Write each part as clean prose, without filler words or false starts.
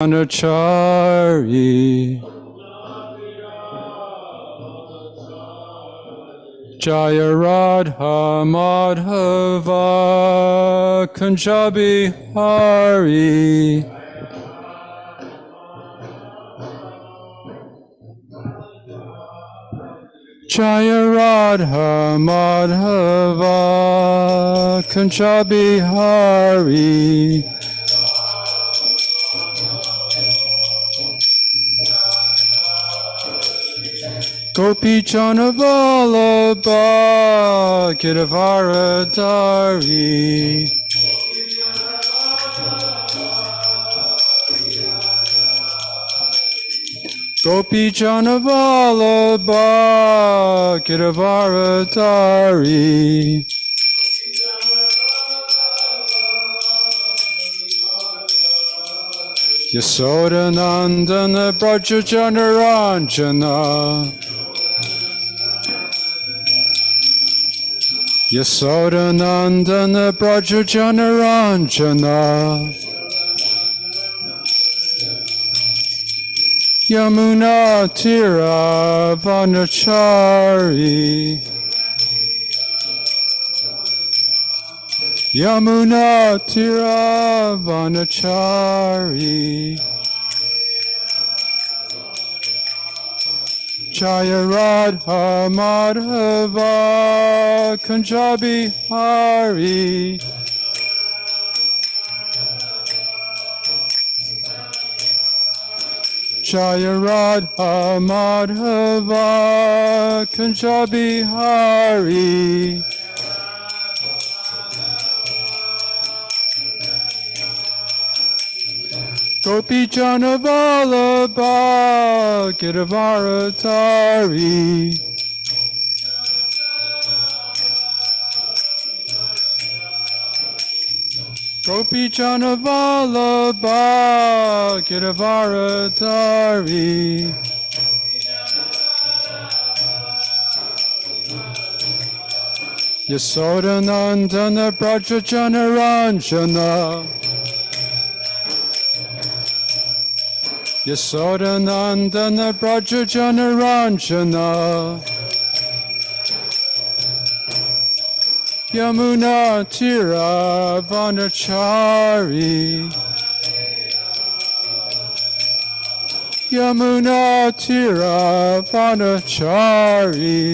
Anachari Jaya Radha Madhava Kunjabi Hari Jaya Radha Madhava Kunjabi Hari Gopi Jana Vallabha Giravaradari Gopi Jana Vallabha Giravaradari Yasoda Nandana Braja Janaranjana Yasoda Nandana Braja Janaranjana Yamuna Tira Vanachari Yamuna Tira Vanachari Jaya Radha Madhava Kunjabi Hari Jaya Radha Madhava Kunjabi Hari Gopi Jana Vallabha Giravaradari Gopi Jana Vallabha Giravaradari Yasoda Nandana Braja Janaranjana Yasoda Nandana Braja Janaranjana Yamuna Tira Vanachari Yamuna Tira Vanachari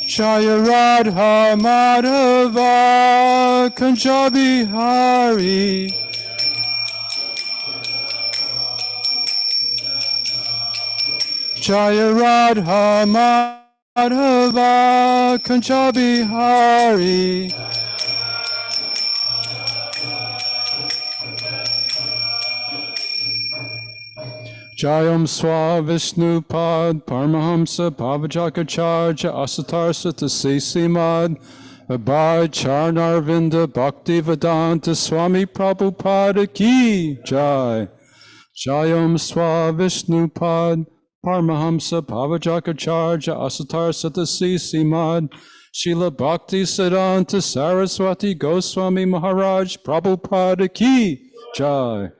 Jaya Radha Madhava Kunjabi Hari Jaya Radha Madhava Kunjabi Hari Jayam Swa Vishnupad Paramahamsa Bhavajakacharya Asatarsa Tasisi Mad Abhay Charnarvinda Bhakti Vedanta Swami Prabhupada Ki Jai Jayam Swa Vishnupad Paramahamsa Bhavajakacharya Asatar Satasisi Mad Srila Bhakti Siddhanta Saraswati Goswami Maharaj Prabhupada Ki Jai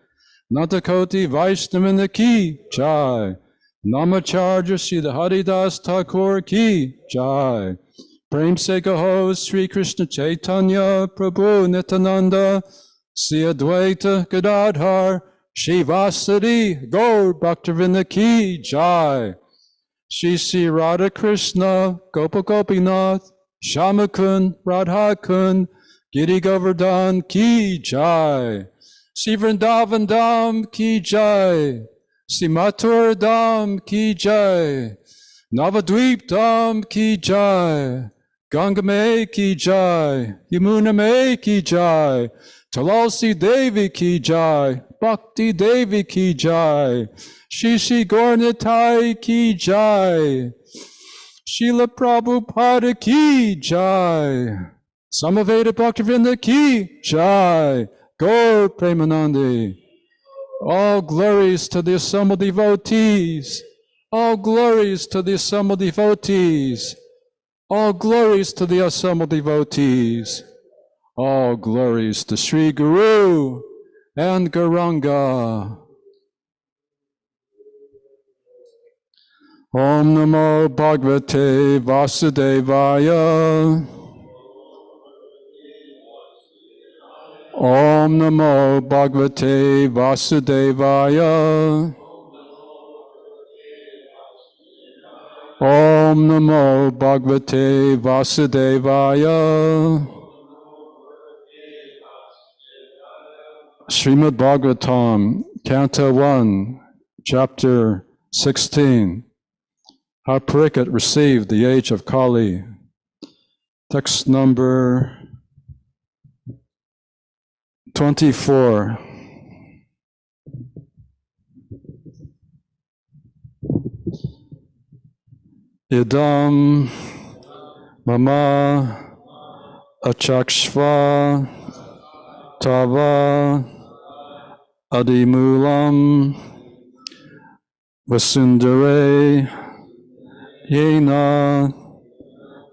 Natakoti Vaishnavina Ki Jai Namacharya Srila Haridas Thakur Ki Jai Prem Se Kaho Sri Krishna Chaitanya Prabhu Nityananda Sri Advaita Gadadhar Shivasati Gaur Bhaktivinoda Ki Jai Shri Sri Radha Krishna Gopal Gopinath Shamakun Radhakun Giri Govardhan Ki Jai Sri Vrindavan Dham Ki Jai Sri Mathura Dham Ki Jai Navadvip Dham Ki Jai Ganga Mai Ki Jai Yamuna Mai Ki Jai Tulsi Devi Ki Jai Bhakti Devi Ki Jai Shri Shri Gaurnitai Ki Jai Srila Prabhupada Ki Jai Samaveda Bhaktivinoda Ki Jai Gaur Premanandi All glories to the assembled devotees All glories to the assembled devotees All glories to the assembled devotees All glories to Sri Guru and Gauranga. Om Namo Bhagavate Vasudevaya. Om Namo Bhagavate Vasudevaya. Om Namo Bhagavate Vasudevaya. Srimad Bhagavatam, Canto 1, Chapter 16. How Parikshit received the age of Kali. Text number 24. Idam mama achakshva tava adimulam vasundare yena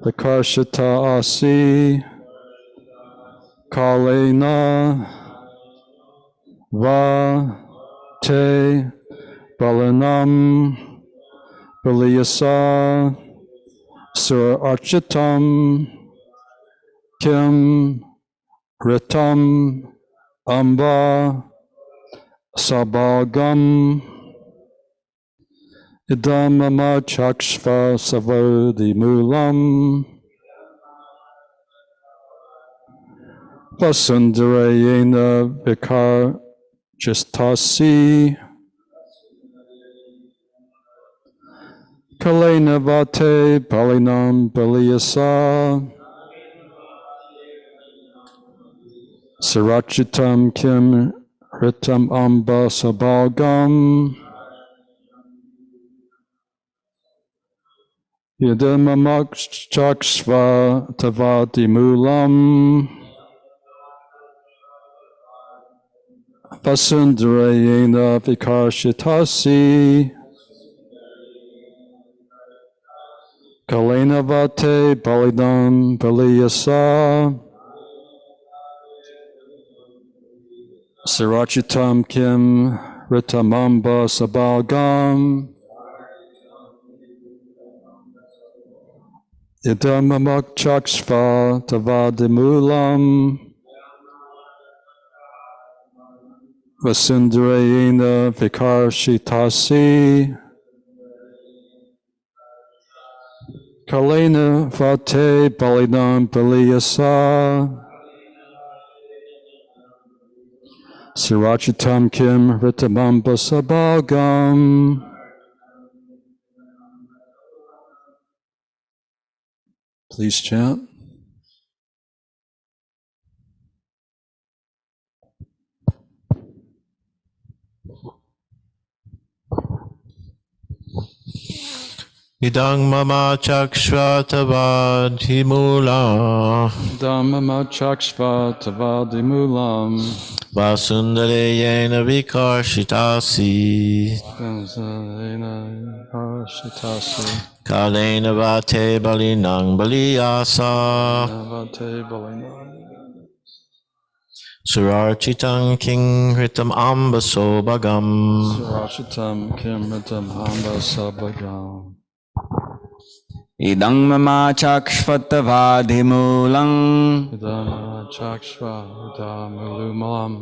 vikarshita asi kalena va te balanam Baliyasa Sura Architam Kim Ritam Amba Sabagam Idamama Chakshva Savodi Mulam Vasundarayena Vikar Jistasi Kalena Vate Balinam Baliyasa Sarachitam Kim Ritam Amba Sabalgam Yadamamakshakshva Tavadi Mulam Vasundarayena Vikarshitasi Kalena Vate Balidam Baliyasa Sirachitam Kim Ritamamba Sabalgam Idamamak Chakshva Tavadimulam Vasundarayena Vikarshitasi Kalena Vate Balidam Baliyasa Sirachitam Kim Ritamamba Sabalgam. Please chant. Idang mama chakshva tavadhimula Idang mama chakshva tavadhimulam Vasundare yena vikarshitasi Kalena vate balinang baliyasa Surarchitam king hritam ambaso bhagam Surarchitam kim hritam ambaso bhagam Idang mama chakshvatavadhimulam Idam chakshvatavadhimulam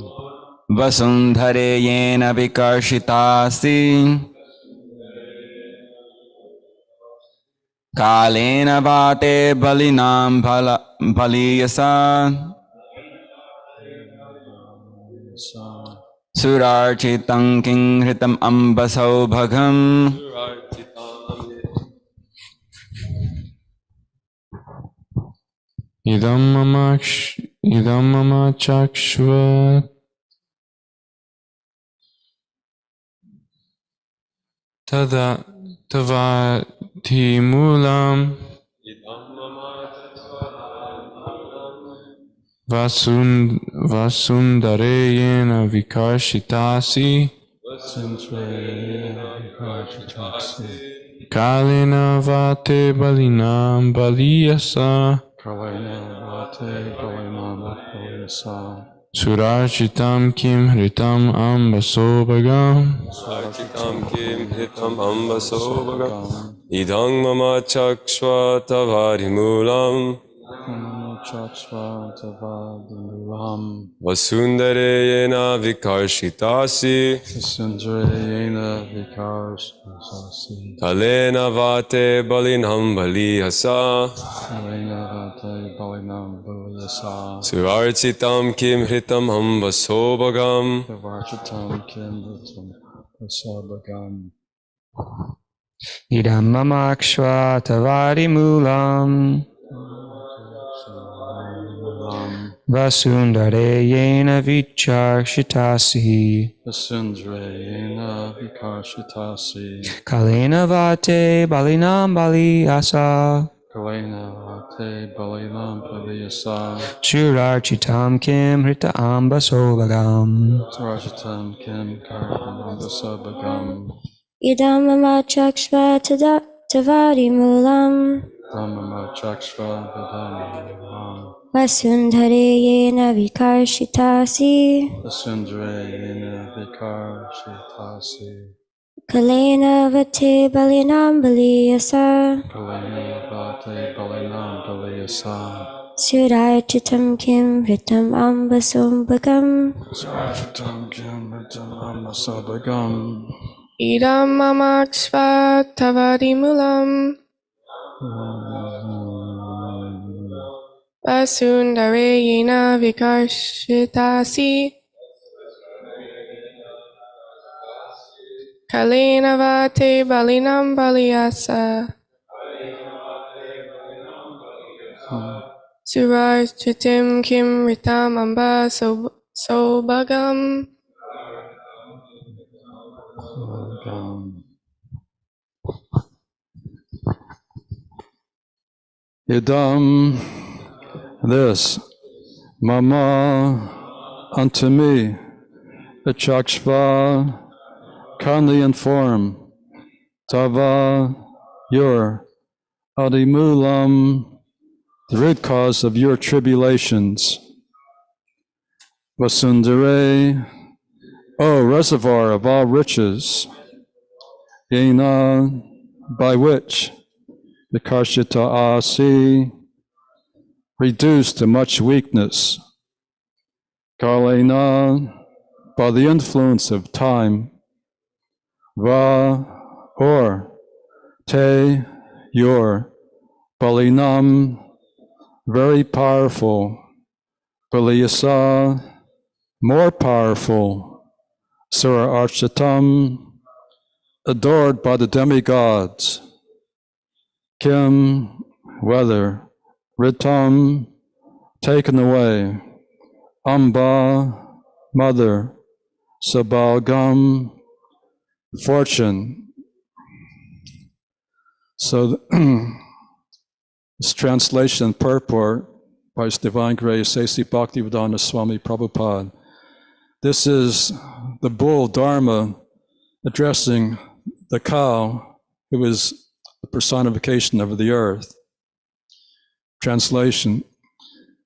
Vasundhare yena vikarshitasi Kalena vate balinam baliyasa Surarchitam king hritam ambaso bhagam Idam mama chakshva tavadhimulam Vasundarayena vikarshitasi Kalena vate balinam baliyasa Kalena Vate Balinam Balayasa. Surachitam kim hritam ambasobhagam. Sarchitam kim hitam ambasobhagam. Idang mama chakshva tavarimulam. Chakshva Tavadimulam. Vasundare yena vikarshitasi. Sindrayena Vikarshasasi. Kalena vate balinam balihasa. Kalena Vate Balinam Balayasa. Surarchitam kim hritam ambasobhagam. Varshatam Kindatam Prasabhagam. Idam mamakshva tavari mulam vasundare yena vicharshitasi Vasundrayena Vikarshitasi. kalena vate balinam baliyasa Kalena Vate Balinam Balayasa. churarchitam kim hrita ambasobhagam Sarashatam Kim Karpanambasabhagam. Idam mama chakshva tavari mulam Brahmama Chakshva Vidam. vasundhare yena vikarshitasi Vasundrayena Vikarshitasi. kalena vate balinam baliyasa Kalena Vate Balinam Balayasa. surarchitam kim hritam ambasobhagam Sarashatam Kim Karpanambasabhagam. Idam mamakshva tavadimulam vasundare yena vikarshitasi kalena vate balinam baliyasa surarchitim kim ritam amba sobhagam. Idam, this, mama, unto me, the chakshva, kindly inform, tava, your, adimulam, the root cause of your tribulations, vasundare, O reservoir of all riches, yena, by which the Karshita Asi, reduced to much weakness, Kalena, by the influence of time, Va, or, Te, your, Balinam, very powerful, Baliyasa, more powerful, Sura Archatam, adored by the demigods, Kim, whether, Ritam, taken away, Amba, mother, Sabhalgam, fortune. So this translation and purport by His Divine Grace, A.C. Bhaktivedanta Swami Prabhupada. This is the bull Dharma addressing the cow who is the personification of the earth. Translation.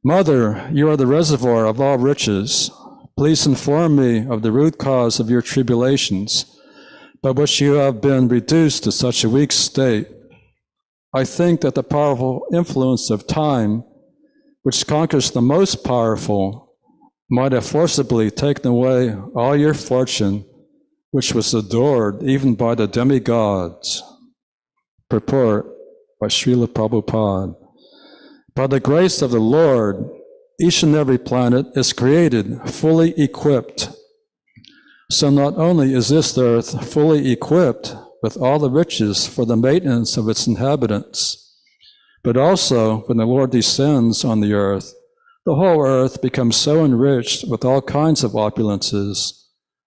Mother, you are the reservoir of all riches. Please inform me of the root cause of your tribulations, by which you have been reduced to such a weak state. I think that the powerful influence of time, which conquers the most powerful, might have forcibly taken away all your fortune, which was adored even by the demigods. Purport by Srila Prabhupada. By the grace of the Lord, each and every planet is created fully equipped. So not only is this earth fully equipped with all the riches for the maintenance of its inhabitants, but also when the Lord descends on the earth, the whole earth becomes so enriched with all kinds of opulences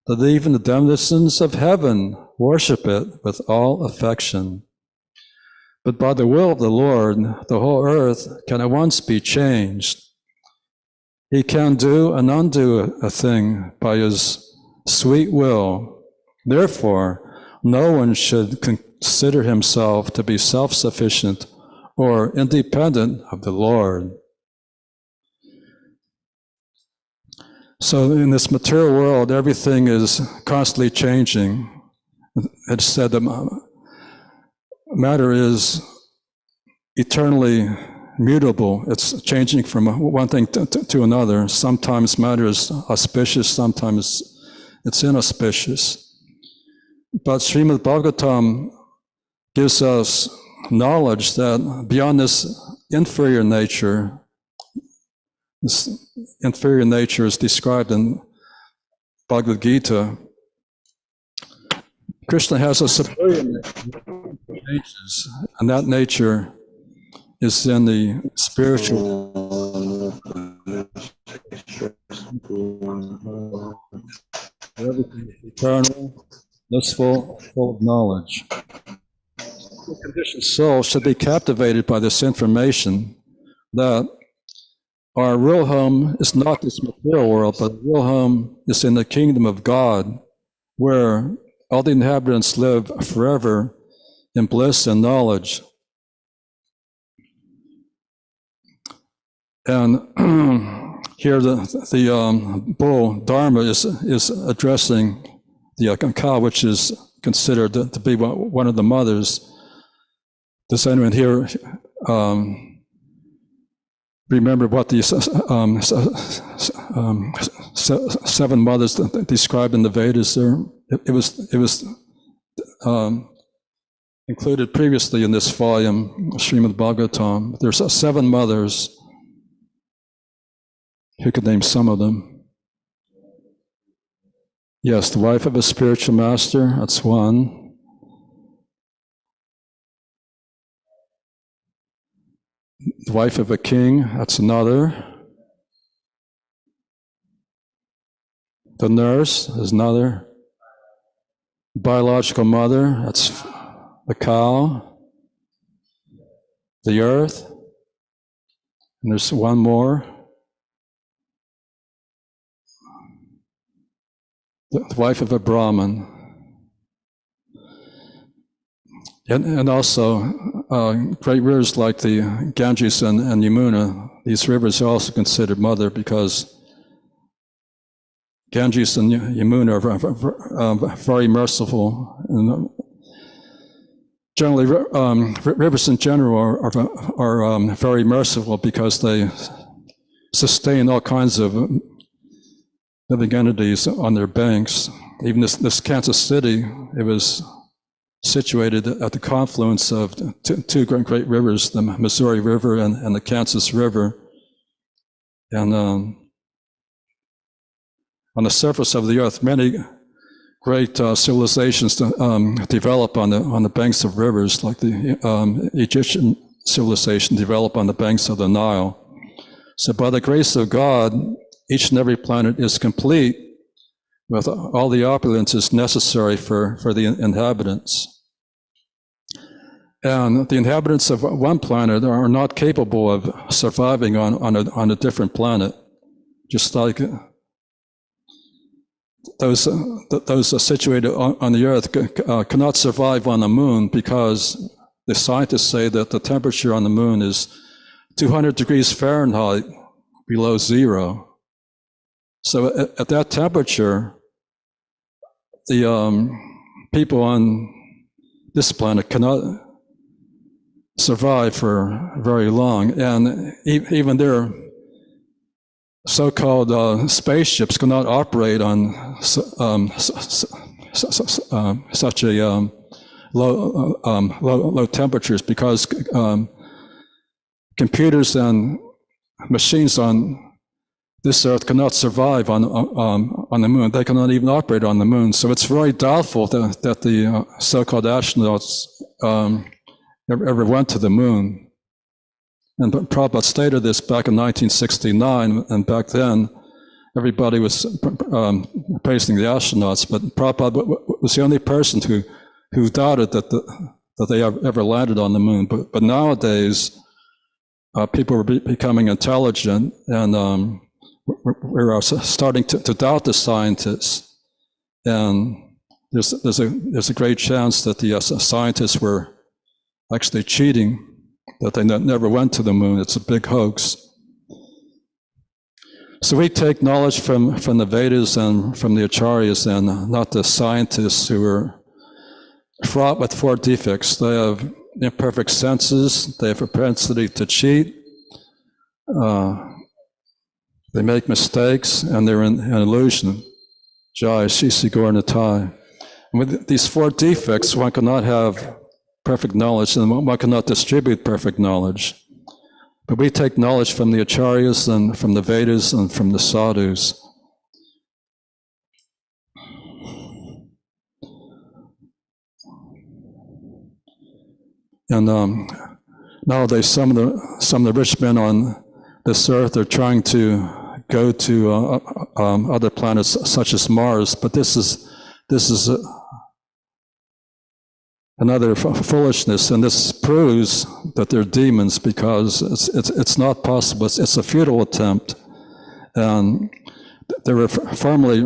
that even the denizens of heaven worship it with all affection. But by the will of the Lord, the whole earth can at once be changed. He can do and undo a thing by His sweet will. Therefore, no one should consider himself to be self-sufficient or independent of the Lord. So in this material world, everything is constantly changing. It's said that matter is eternally mutable. It's changing from one thing to another. Sometimes matter is auspicious, sometimes it's inauspicious. But Srimad Bhagavatam gives us knowledge that beyond this inferior nature is described in Bhagavad Gita. Krishna has a superior nature, and that nature is in the spiritual. Everything is eternal, blissful, full of knowledge. The conditioned soul should be captivated by this information that our real home is not this material world, but the real home is in the kingdom of God, where all the inhabitants live forever in bliss and knowledge. And here the bull Dharma is addressing the cow, which is considered to be one of the mothers. Does anyone here remember what the seven mothers described in the Vedas there? It was included previously in this volume, Srimad Bhagavatam. There's 7 mothers. Who could name some of them? Yes, the wife of a spiritual master, that's one. The wife of a king, that's another. The nurse is another. Biological mother, that's the cow. The earth. And there's one more. The wife of a Brahmin. And also great rivers like the Ganges and Yamuna, these rivers are also considered mother because Ganges and Yamuna are very merciful. And generally, rivers in general are very merciful because they sustain all kinds of living entities on their banks. Even this Kansas City, it was situated at the confluence of two great rivers, the Missouri River and the Kansas River. And on the surface of the earth, many great civilizations develop on the banks of rivers, like the Egyptian civilization developed on the banks of the Nile. So by the grace of God, each and every planet is complete with all the opulences necessary for the inhabitants. And the inhabitants of one planet are not capable of surviving on a different planet, just like those situated on the Earth cannot survive on the Moon because the scientists say that the temperature on the Moon is 200 degrees Fahrenheit below zero. So at that temperature, the people on this planet cannot survive for very long, and even their so-called spaceships cannot operate on such a low temperatures because computers and machines on this Earth cannot survive on the Moon. They cannot even operate on the Moon. So it's very doubtful that the so-called astronauts ever went to the Moon. And Prabhupada stated this back in 1969, and back then everybody was praising the astronauts, but Prabhupada was the only person who doubted that they ever landed on the Moon. But nowadays, people are becoming intelligent, and we're starting to doubt the scientists, and there's a great chance that the scientists were actually cheating that they never went to the moon. It's a big hoax. So we take knowledge from the Vedas and from the Acharyas, and not the scientists who are fraught with four defects. They have imperfect senses, they have a propensity to cheat, they make mistakes, and they're in an illusion. Jai Shisi Gornatai. With these four defects, one cannot have perfect knowledge, and one cannot distribute perfect knowledge. But we take knowledge from the Acharyas and from the Vedas and from the sadhus. And nowadays, some of the rich men on this earth are trying to go to other planets such as Mars, but this is another foolishness, and this proves that they're demons, because it's not possible. It's a futile attempt, and there were formerly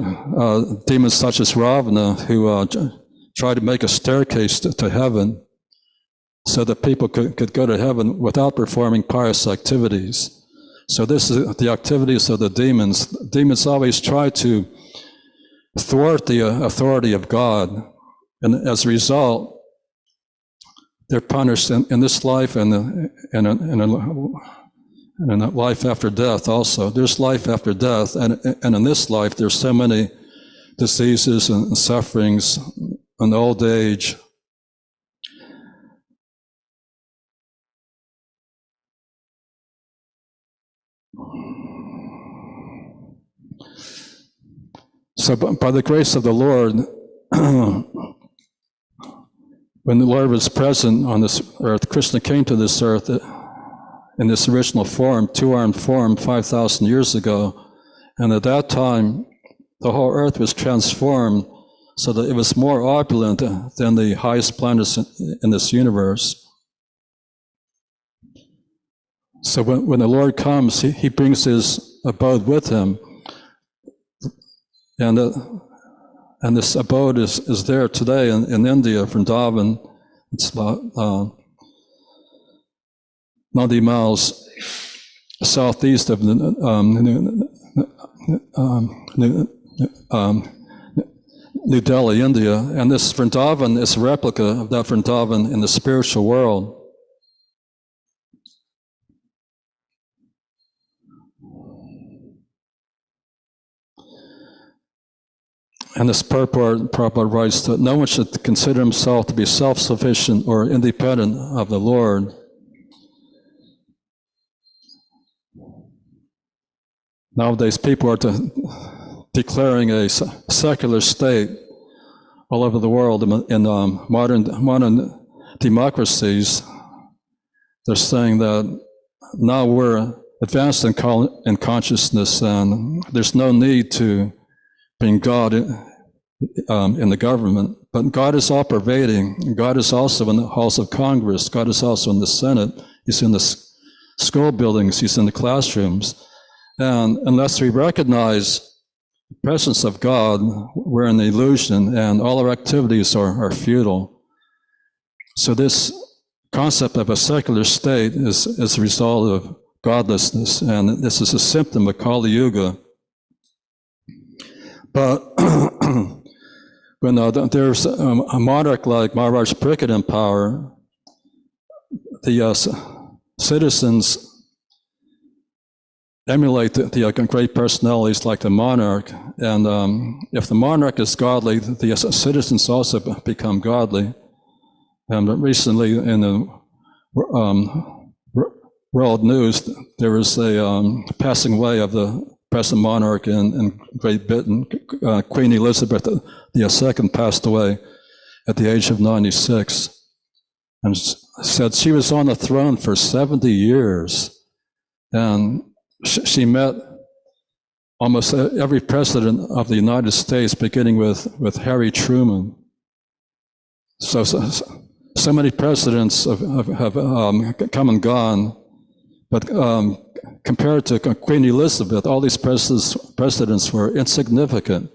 demons such as Ravana who tried to make a staircase to heaven, so that people could go to heaven without performing pious activities. So this is the activities of the demons. Demons always try to thwart the authority of God, and as a result, they're punished in this life and in a life after death also. There's life after death, and in this life there's so many diseases and sufferings and old age. So by the grace of the Lord, when the Lord was present on this earth, Krishna came to this earth in this original form, two-armed form, 5,000 years ago. And at that time, the whole earth was transformed so that it was more opulent than the highest planets in this universe. So when the Lord comes, he brings his abode with him. And this abode is there today in India, Vrindavan. It's about 90 miles southeast of New Delhi, India. And this Vrindavan is a replica of that Vrindavan in the spiritual world. And this Prabhupada writes that no one should consider himself to be self-sufficient or independent of the Lord. Nowadays, people are declaring a secular state all over the world. In modern democracies, they're saying that now we're advanced in consciousness, and there's no need to bring God in the government. But God is all pervading. God is also in the halls of Congress. God is also in the Senate. He's in the school buildings. He's in the classrooms. And unless we recognize the presence of God, we're in the illusion, and all our activities are futile. So this concept of a secular state is a result of godlessness, and this is a symptom of Kali Yuga. But when there's a monarch like Maharaj Pariksit in power, the citizens emulate the great personalities like the monarch, and if the monarch is godly, the citizens also become godly. And recently in the world news, there was a passing away of the present monarch in Great Britain. Queen Elizabeth II passed away at the age of 96, and said she was on the throne for 70 years, and she met almost every president of the United States, beginning with Harry Truman. So many presidents have come and gone, but compared to Queen Elizabeth, all these presidents were insignificant,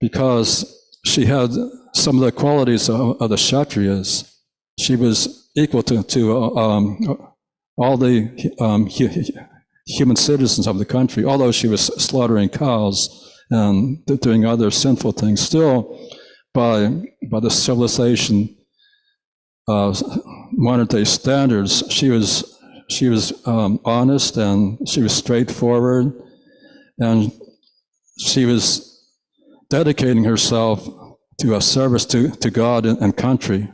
because she had some of the qualities of the Kshatriyas. She was equal to all the human citizens of the country, although she was slaughtering cows and doing other sinful things. Still, by the civilization modern day standards, she was honest, and she was straightforward, and she was dedicating herself to a service to God and country.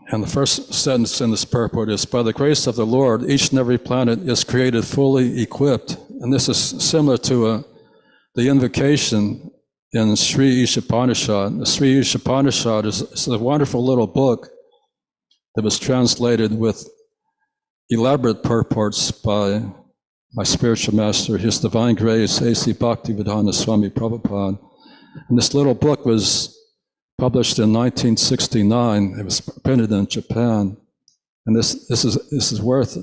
And the first sentence in this purport is, by the grace of the Lord, each and every planet is created fully equipped. And this is similar to the invocation in Sri Ishopanishad. The Sri Ishopanishad is a wonderful little book that was translated with elaborate purports by my spiritual master, His Divine Grace, A.C. Bhaktivedanta Swami Prabhupada. And this little book was published in 1969. It was printed in Japan. And this is worth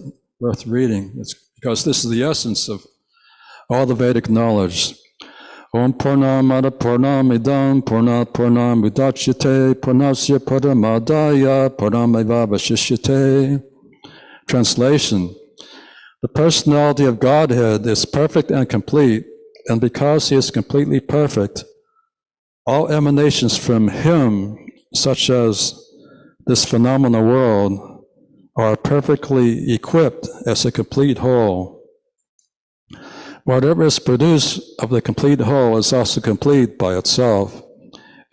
reading. It's because this is the essence of all the Vedic knowledge. Om Purnamada Purnamidam Purnat Purnamidachyate Purnasya Puramadaya Purnameva Vashishyate. Translation: the personality of Godhead is perfect and complete, and because He is completely perfect, all emanations from Him, such as this phenomenal world, are perfectly equipped as a complete whole. Whatever is produced of the complete whole is also complete by itself.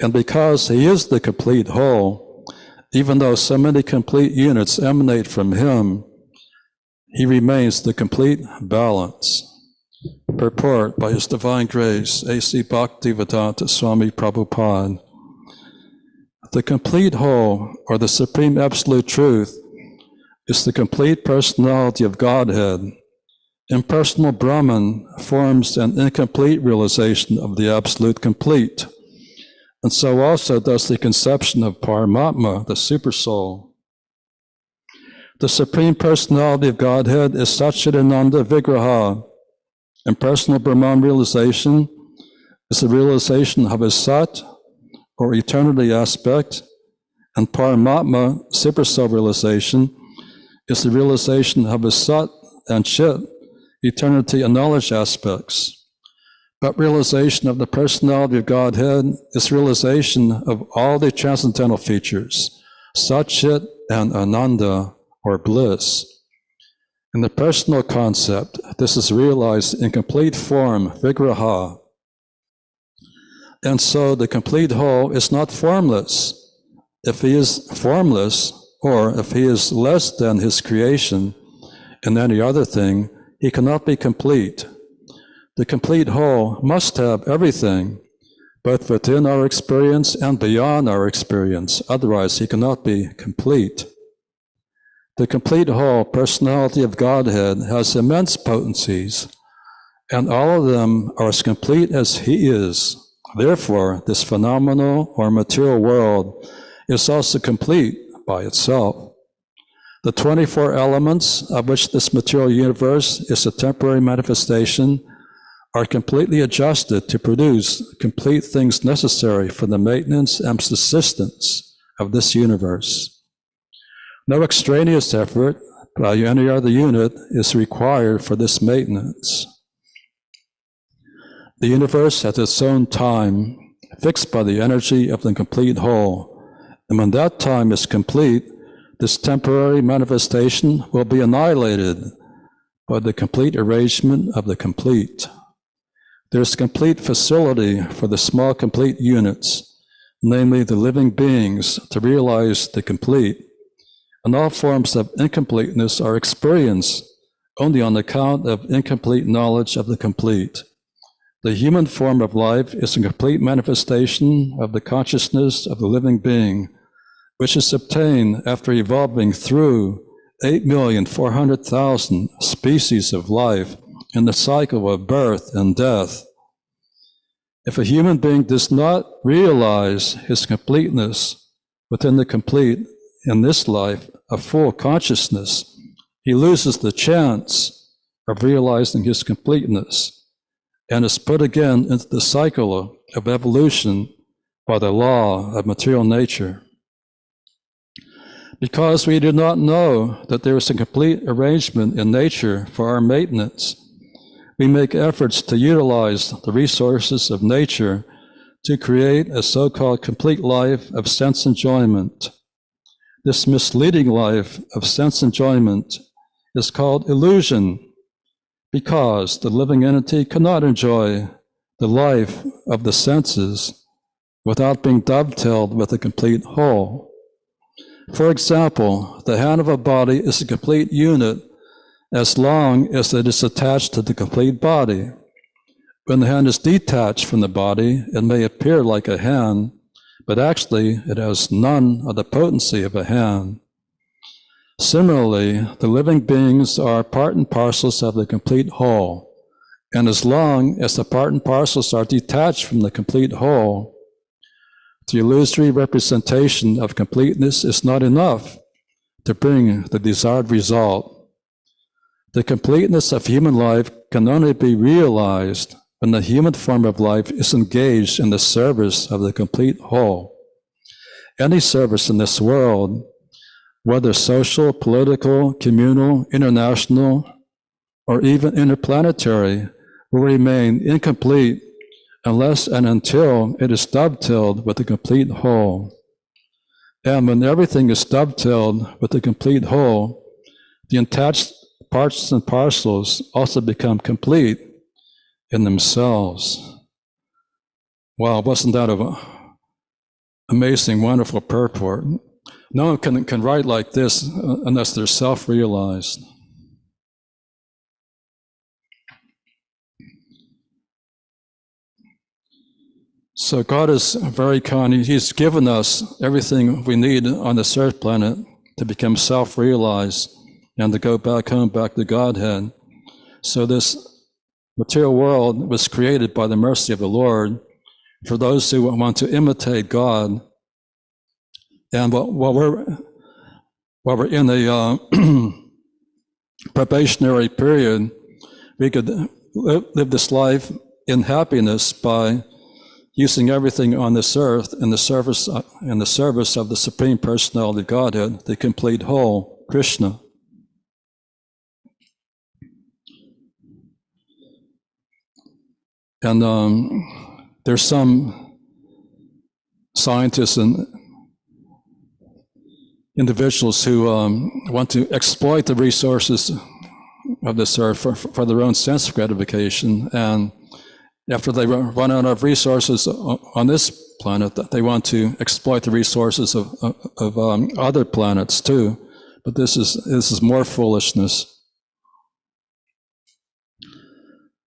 And because He is the complete whole, even though so many complete units emanate from Him, He remains the complete balance. Purport by His Divine Grace, A.C. Bhaktivedanta Swami Prabhupada. The complete whole, or the Supreme Absolute Truth, is the complete personality of Godhead. Impersonal Brahman forms an incomplete realization of the Absolute Complete, and so also does the conception of Paramatma, the Supersoul. The Supreme Personality of Godhead is Satchidananda Vigraha. Impersonal Brahman realization is the realization of His Sat, or eternity aspect, and Paramatma, Supersoul realization, is the realization of His Sat and Chit, eternity and knowledge aspects. But realization of the personality of Godhead is realization of all the transcendental features, Sat-Chit and Ananda, or bliss. In the personal concept, this is realized in complete form, Vigraha. And so the complete whole is not formless. If He is formless, or if He is less than His creation in any other thing, He cannot be complete. The complete whole must have everything, both within our experience and beyond our experience. Otherwise, He cannot be complete. The complete whole personality of Godhead has immense potencies, and all of them are as complete as He is. Therefore, this phenomenal or material world is also complete by itself. The 24 elements of which this material universe is a temporary manifestation are completely adjusted to produce complete things necessary for the maintenance and subsistence of this universe. No extraneous effort by any other unit is required for this maintenance. The universe has its own time, fixed by the energy of the complete whole, and when that time is complete, this temporary manifestation will be annihilated by the complete arrangement of the complete. There is complete facility for the small complete units, namely the living beings, to realize the complete, and all forms of incompleteness are experienced only on account of incomplete knowledge of the complete. The human form of life is a complete manifestation of the consciousness of the living being, which is obtained after evolving through 8,400,000 species of life in the cycle of birth and death. If a human being does not realize his completeness within the complete, in this life of full consciousness, he loses the chance of realizing his completeness and is put again into the cycle of evolution by the law of material nature. Because we do not know that there is a complete arrangement in nature for our maintenance, we make efforts to utilize the resources of nature to create a so-called complete life of sense enjoyment. This misleading life of sense enjoyment is called illusion, because the living entity cannot enjoy the life of the senses without being dovetailed with a complete whole. For example, the hand of a body is a complete unit as long as it is attached to the complete body. When the hand is detached from the body, it may appear like a hand, but actually it has none of the potency of a hand. Similarly, the living beings are part and parcels of the complete whole, and as long as the part and parcels are detached from the complete whole, the illusory representation of completeness is not enough to bring the desired result. The completeness of human life can only be realized when the human form of life is engaged in the service of the complete whole. Any service in this world, whether social, political, communal, international, or even interplanetary, will remain incomplete unless and until it is dovetailed with the complete whole. And when everything is dovetailed with the complete whole, the attached parts and parcels also become complete in themselves. Wow, wasn't that an amazing, wonderful purport? No one can write like this unless they're self-realized. So God is very kind. He's given us everything we need on this earth planet to become self-realized and to go back home, back to Godhead. So this material world was created by the mercy of the Lord for those who want to imitate God. And while we're in a probationary period, we could live this life in happiness by using everything on this earth in the service of the Supreme Personality of Godhead, the complete whole, Krishna. And there's some scientists and individuals who want to exploit the resources of this earth for their own sense gratification. And after they run out of resources on this planet, they want to exploit the resources of other planets too. But this is more foolishness.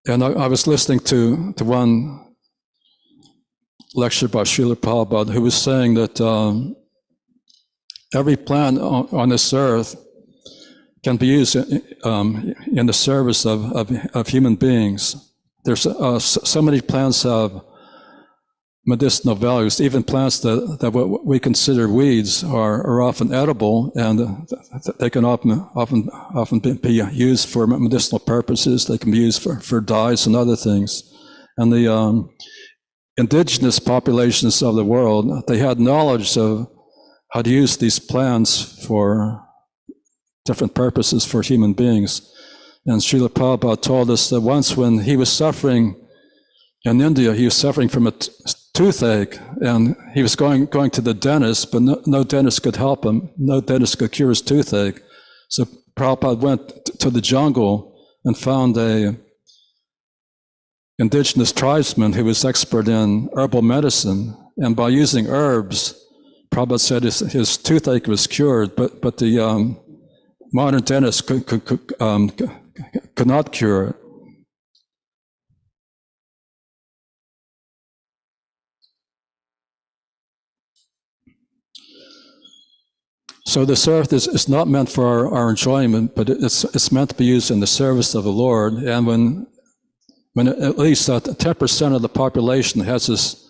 And I was listening to one lecture by Srila Prabhupada, who was saying that every plant on this earth can be used in the service of human beings. There's so many plants have medicinal values. Even plants that what we consider weeds are often edible, and they can often be used for medicinal purposes. They can be used for dyes and other things. And the indigenous populations of the world, they had knowledge of how to use these plants for different purposes for human beings. And Srila Prabhupada told us that once when he was suffering in India, he was suffering from a toothache, and he was going to the dentist, but no dentist could help him. No dentist could cure his toothache. So Prabhupada went to the jungle and found a indigenous tribesman who was expert in herbal medicine. And by using herbs, Prabhupada said his toothache was cured, but the modern dentist could not cure it. So this earth is not meant for our enjoyment, but it's meant to be used in the service of the Lord. And when at least 10% of the population has this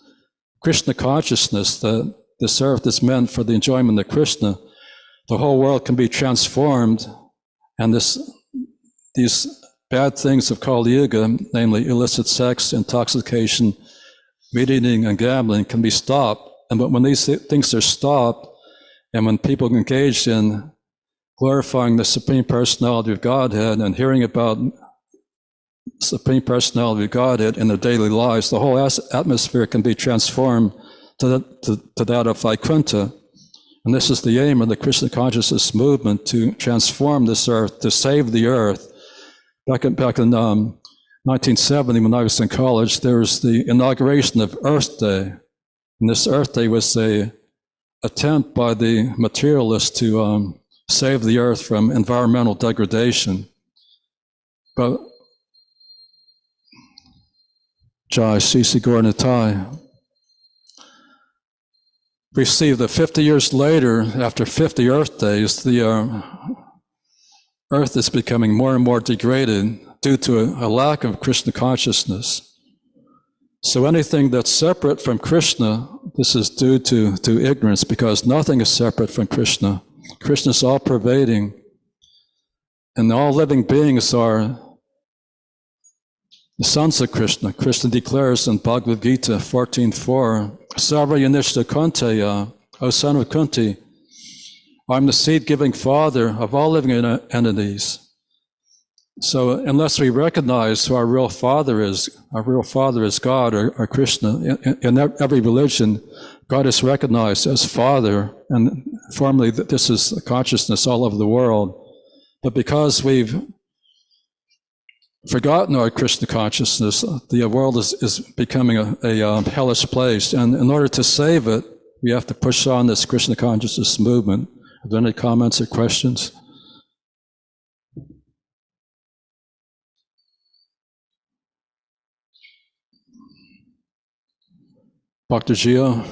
Krishna consciousness, that this earth is meant for the enjoyment of Krishna, the whole world can be transformed, and these bad things of Kali Yuga, namely illicit sex, intoxication, meat eating, and gambling, can be stopped. And when these things are stopped, and when people engage in glorifying the Supreme Personality of Godhead and hearing about Supreme Personality of Godhead in their daily lives, the whole atmosphere can be transformed to that of Vaikuntha. And this is the aim of the Krishna consciousness movement, to transform this earth, to save the earth. Back in 1970, when I was in college, there was the inauguration of Earth Day. And this Earth Day was an attempt by the materialists to save the earth from environmental degradation. But Jai C.C. Gornatai received that 50 years later, after 50 Earth Days, the Earth is becoming more and more degraded due to a lack of Krishna consciousness. So anything that's separate from Krishna, this is due to ignorance, because nothing is separate from Krishna. Krishna is all-pervading, and all living beings are the sons of Krishna. Krishna declares in Bhagavad Gita 14.4, Sarva Yanishta Kunteya, O son of Kunti, I'm the seed-giving father of all living entities. So unless we recognize who our real father is God or Krishna. In every religion, God is recognized as Father, and formally this is consciousness all over the world. But because we've forgotten our Krishna consciousness, the world is becoming a hellish place. And in order to save it, we have to push on this Krishna consciousness movement. Are there any comments or questions? Dr. Gio?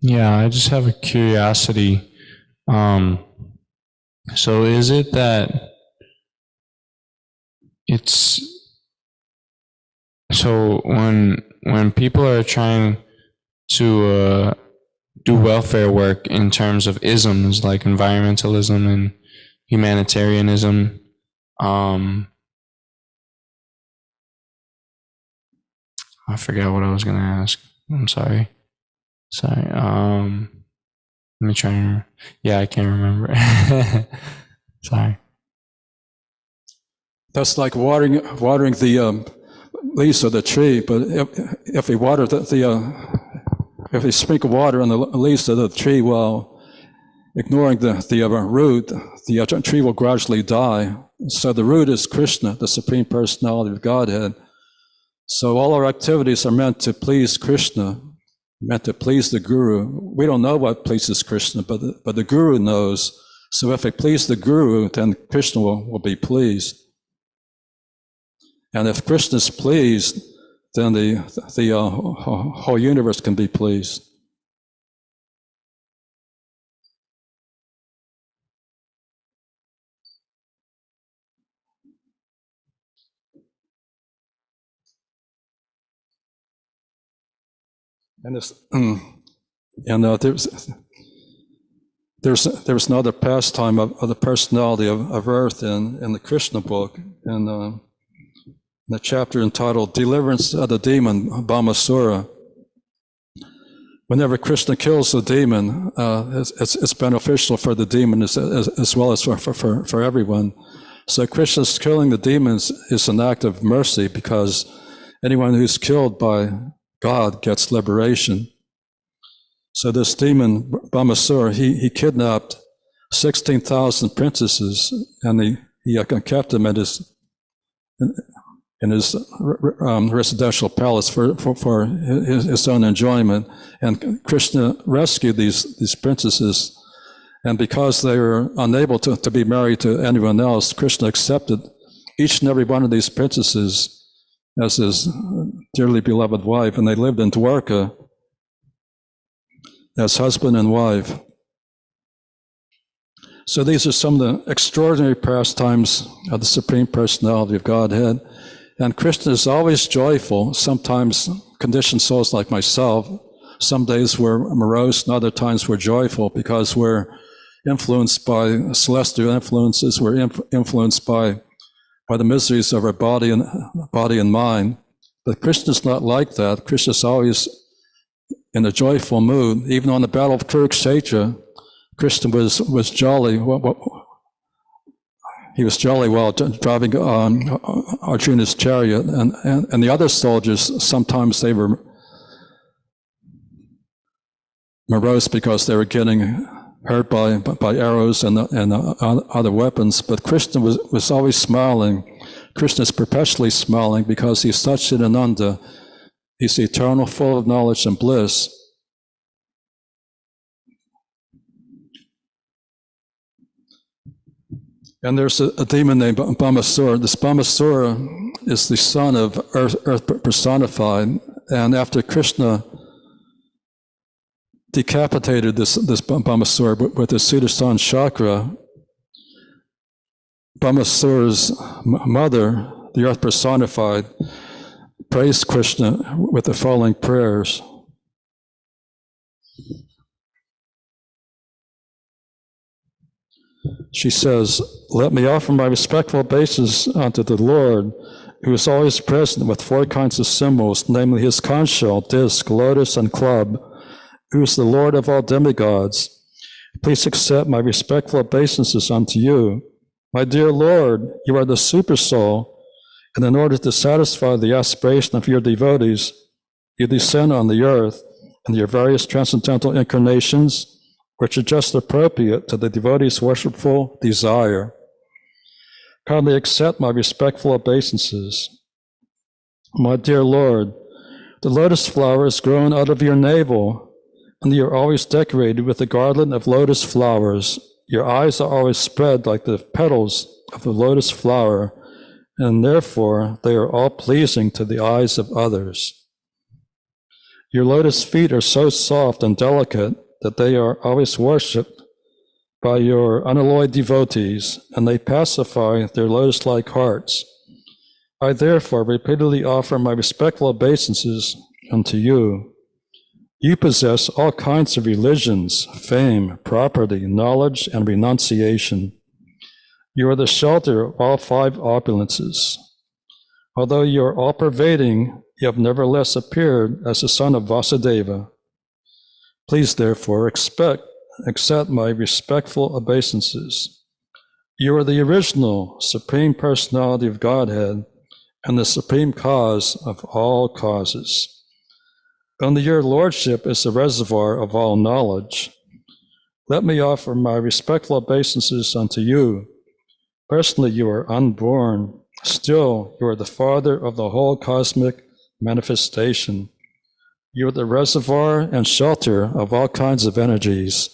Yeah, I just have a curiosity. So is it that it's, so when people are trying to do welfare work in terms of isms like environmentalism and humanitarianism, I forgot what I was going to ask. I'm sorry. Let me try and remember. Yeah, I can't remember. Sorry. That's like watering the leaves of the tree. But if we water if we sprinkle water on the leaves of the tree while ignoring the root, the tree will gradually die. So the root is Krishna, the Supreme Personality of Godhead. So all our activities are meant to please Krishna, meant to please the Guru. We don't know what pleases Krishna, but the Guru knows. So if we please the Guru, then Krishna will be pleased. And if Krishna is pleased, then the whole universe can be pleased. And there's another pastime of the personality of Earth in the Krishna book, in the chapter entitled "Deliverance of the Demon Bhamasura." Whenever Krishna kills a demon, it's beneficial for the demon as well as for everyone. So Krishna's killing the demons is an act of mercy, because anyone who's killed by God gets liberation. So this demon, Bhamasura, he kidnapped 16,000 princesses, and he kept them in his residential palace for his own enjoyment. And Krishna rescued these princesses, and because they were unable to be married to anyone else, Krishna accepted each and every one of these princesses as his dearly beloved wife, and they lived in Dwarka as husband and wife. So these are some of the extraordinary pastimes of the Supreme Personality of Godhead. And Krishna is always joyful. Sometimes conditioned souls like myself some days we're morose and other times we're joyful because we're influenced by celestial influences. We're influenced by the miseries of our body and mind. But Krishna's not like that. Krishna's always in a joyful mood. Even on the battle of Kurukshetra, Krishna was jolly. He was jolly while driving Arjuna's chariot, and the other soldiers, sometimes they were morose because they were getting hurt by arrows and other weapons. But Krishna was always smiling. Krishna is perpetually smiling because he's Satchidananda. He's eternal, full of knowledge and bliss. And there's a demon named Bhamasura. This Bhamasura is the son of Earth personified. And after Krishna decapitated this Bhamasura with his Sudarshan chakra, Bhamasura's mother, the Earth personified, praised Krishna with the following prayers. She says, "Let me offer my respectful obeisance unto the Lord, who is always present with 4 kinds of symbols, namely his conch shell, disc, lotus, and club, who is the Lord of all demigods. Please accept my respectful obeisances unto you. My dear Lord, you are the super soul, and in order to satisfy the aspiration of your devotees, you descend on the earth in your various transcendental incarnations, which are just appropriate to the devotee's worshipful desire. Kindly accept my respectful obeisances. My dear Lord, the lotus flower is grown out of your navel, and you are always decorated with a garland of lotus flowers. Your eyes are always spread like the petals of the lotus flower, and therefore they are all pleasing to the eyes of others. Your lotus feet are so soft and delicate that they are always worshipped by your unalloyed devotees, and they pacify their lotus-like hearts. I therefore repeatedly offer my respectful obeisances unto you. You possess all kinds of religions, fame, property, knowledge, and renunciation. You are the shelter of all 5 opulences. Although you are all-pervading, you have nevertheless appeared as the son of Vasudeva. Please, therefore, accept my respectful obeisances. You are the original Supreme Personality of Godhead and the supreme cause of all causes. Only your Lordship is the reservoir of all knowledge. Let me offer my respectful obeisances unto you. Personally, you are unborn. Still, you are the Father of the whole cosmic manifestation. You are the reservoir and shelter of all kinds of energies.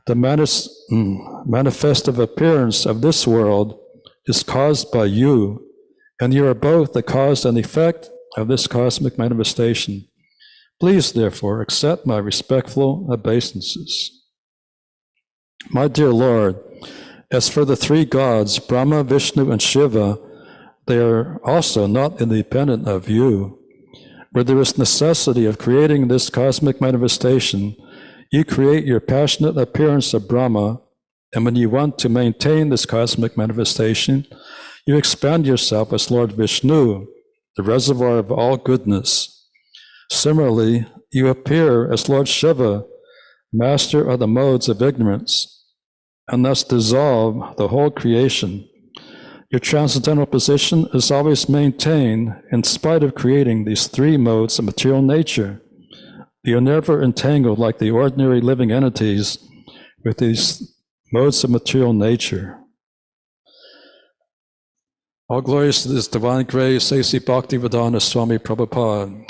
The manifestive appearance of this world is caused by you, and you are both the cause and effect of this cosmic manifestation. Please, therefore, accept my respectful obeisances. My dear Lord, as for the 3 gods, Brahma, Vishnu, and Shiva, they are also not independent of you. Where there is necessity of creating this cosmic manifestation, you create your passionate appearance of Brahma, and when you want to maintain this cosmic manifestation, you expand yourself as Lord Vishnu, the reservoir of all goodness. Similarly, you appear as Lord Shiva, master of the modes of ignorance, and thus dissolve the whole creation. Your transcendental position is always maintained in spite of creating these 3 modes of material nature. You are never entangled like the ordinary living entities with these modes of material nature. All glories to this divine grace, A.C. Bhaktivedanta Swami Prabhupada.